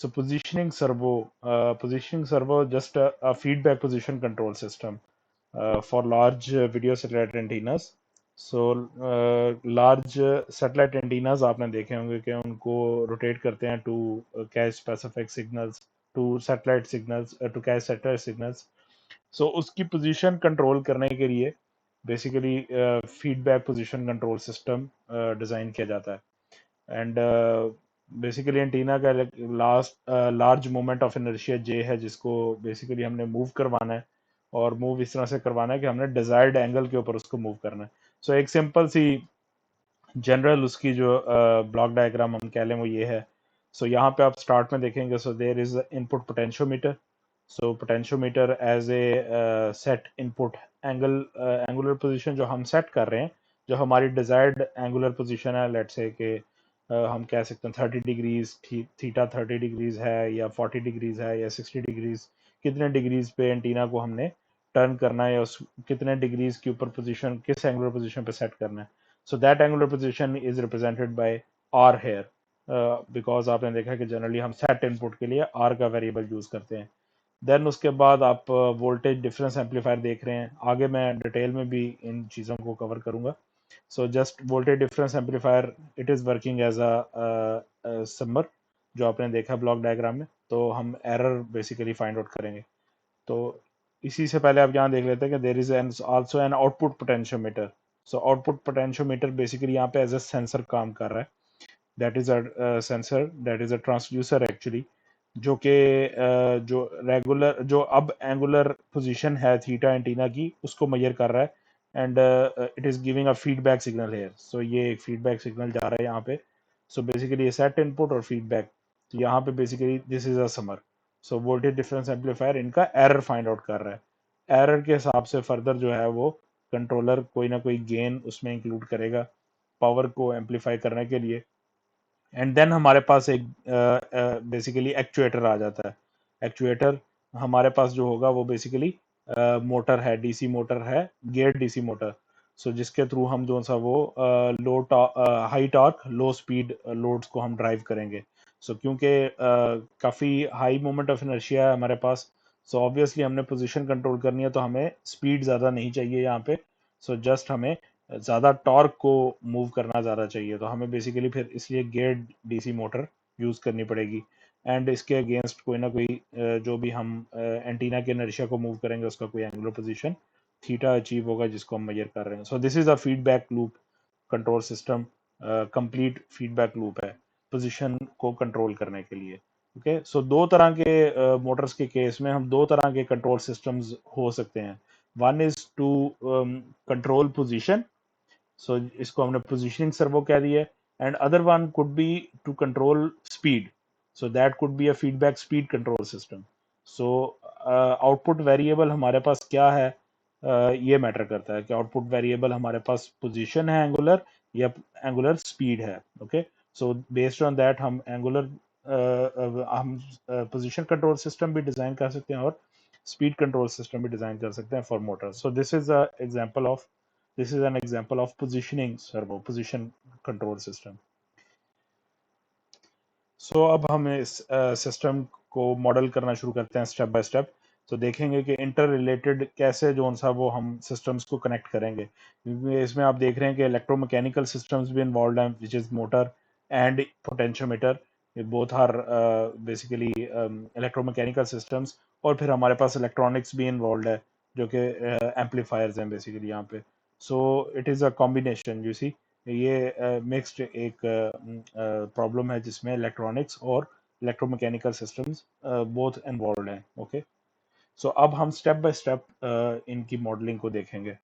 So positioning servo just a feedback position control system for large video satellite antennas. So large satellite antennas आपने देखे होंगे कि उनको rotate करते हैं to catch specific signals, to satellite signals, to catch satellite signals. So उसकी position control करने के लिए basically feedback position control system design किया जाता है एंड बेसिकली एंटीना का last large moment of inertia J है जिसको बेसिकली हमने मूव करवाना है और मूव इस तरह से करवाना है कि हमने डिजायर्ड एंगल के ऊपर उसको मूव करना है. सो एक सिंपल सी जनरल उसकी जो ब्लॉक डायग्राम हम कह लें वो ये है. सो यहाँ पे आप स्टार्ट में देखेंगे. So there is input potentiometer. So potentiometer as a set input angular position जो हम सेट कर रहे हैं, जो हमारी डिजायर्ड एंगुलर पोजीशन है, लेट्स से कि हम कह सकते हैं 30 डिग्रीज, थीटा 30 डिग्रीज है या 40 डिग्रीज है या 60 डिग्रीज, कितने डिग्रीज पे एंटीना को हमने टर्न करना है या उस कितने डिग्रीज के ऊपर पोजीशन किस एंगुलर पोजीशन पे सेट करना है. So that angular position is represented by R here, because आपने देखा है कि जनरली हम सेट इनपुट के लिए R का वेरिएबल यूज करते हैं. देन उसके बाद आप वोल्टेज डिफरेंस एम्पलीफायर देख रहे हैं. आगे मैं डिटेल में भी इन चीज़ों को कवर करूंगा. So just voltage difference amplifier it is working as a summer जो आपने देखा ब्लॉक डायग्राम में. तो हम एरर बेसिकली फाइंड आउट करेंगे. तो इसी से पहले आप यहाँ देख लेते हैं कि there is an also an output potentiometer. So output potentiometer basically यहाँ पे एज अ सेंसर काम कर रहा है. That is a sensor, that is a transducer actually, जो कि जो रेगुलर जो अब एंगुलर पोजीशन है थीटा एंटीना की उसको मेजर कर रहा है and it is giving a feedback signal here. So ये एक फीडबैक सिग्नल जा रहा है यहाँ पे. सो बेसिकली ये सेट इनपुट और फीडबैक. तो यहाँ पे basically this is a summer. So voltage difference amplifier इनका एरर फाइंड आउट कर रहा है. एरर के हिसाब से फर्दर जो है वो कंट्रोलर कोई ना कोई गेन उसमें इंक्लूड करेगा पावर को एम्पलीफाई करने के लिए. एंड देन हमारे पास एक बेसिकली एक्चुएटर आ जाता है. एक्चुएटर हमारे पास जो होगा वो बेसिकली मोटर है, डीसी मोटर है, गेयर डीसी मोटर. सो जिसके थ्रू हम जो सा वो low high torque low speed loads को हम ड्राइव करेंगे. सो क्योंकि काफ़ी हाई मोमेंट ऑफ इनर्शिया है हमारे पास. सो ऑब्वियसली हमने पोजीशन कंट्रोल करनी है तो हमें स्पीड ज़्यादा नहीं चाहिए यहाँ पे. सो जस्ट हमें ज़्यादा टॉर्क को मूव करना ज़्यादा चाहिए. तो हमें बेसिकली फिर इसलिए गेयर डीसी मोटर यूज़ करनी पड़ेगी. एंड इसके अगेंस्ट कोई ना कोई जो भी हम एंटीना के इनर्शिया को मूव करेंगे उसका कोई एंगुलर पोजीशन थीटा अचीव होगा जिसको हम मेजर कर रहे हैं. So this is a feedback loop control system. Complete feedback loop है पोजीशन को कंट्रोल करने के लिए. ओके, सो दो तरह के मोटर्स के केस में हम दो तरह के कंट्रोल सिस्टम्स हो सकते हैं. One is to control position. So इसको हमने पोजीशनिंग सर्वो कह दिया. And other one could be to control speed. So that could be a feedback speed control system. So output variable हमारे पास क्या है, ये मैटर करता है कि आउटपुट वेरिएबल हमारे पास पोजीशन है एंगुलर या एंगुलर स्पीड है. Okay, so based on that हम पोजीशन कंट्रोल सिस्टम भी डिजाइन कर सकते हैं और स्पीड कंट्रोल सिस्टम भी डिजाइन कर सकते हैं for motor. So this is a example of This is an example of positioning servo, position control system. So अब हम इस सिस्टम को मॉडल करना शुरू करते हैं स्टेप बाय स्टेप. तो देखेंगे कि इंटर रिलेटेड कैसे जो सा वो हम सिस्टम्स को कनेक्ट करेंगे, क्योंकि इसमें आप देख रहे हैं कि इलेक्ट्रोमैकेनिकल सिस्टम्स भी इन्वॉल्व हैं which is motor and potentiometer. ये both are basically electromechanical systems. और फिर हमारे पास इलेक्ट्रॉनिक्स भी इन्वॉल्व है जो कि एम्पलीफायर्स हैं बेसिकली यहाँ पे. So it is a combination you see. ये मिक्स्ड एक प्रॉब्लम है जिसमें इलेक्ट्रॉनिक्स और इलेक्ट्रोमैकेनिकल सिस्टम्स बोथ इन्वॉल्व हैं. ओके, सो अब हम स्टेप बाय स्टेप इनकी मॉडलिंग को देखेंगे.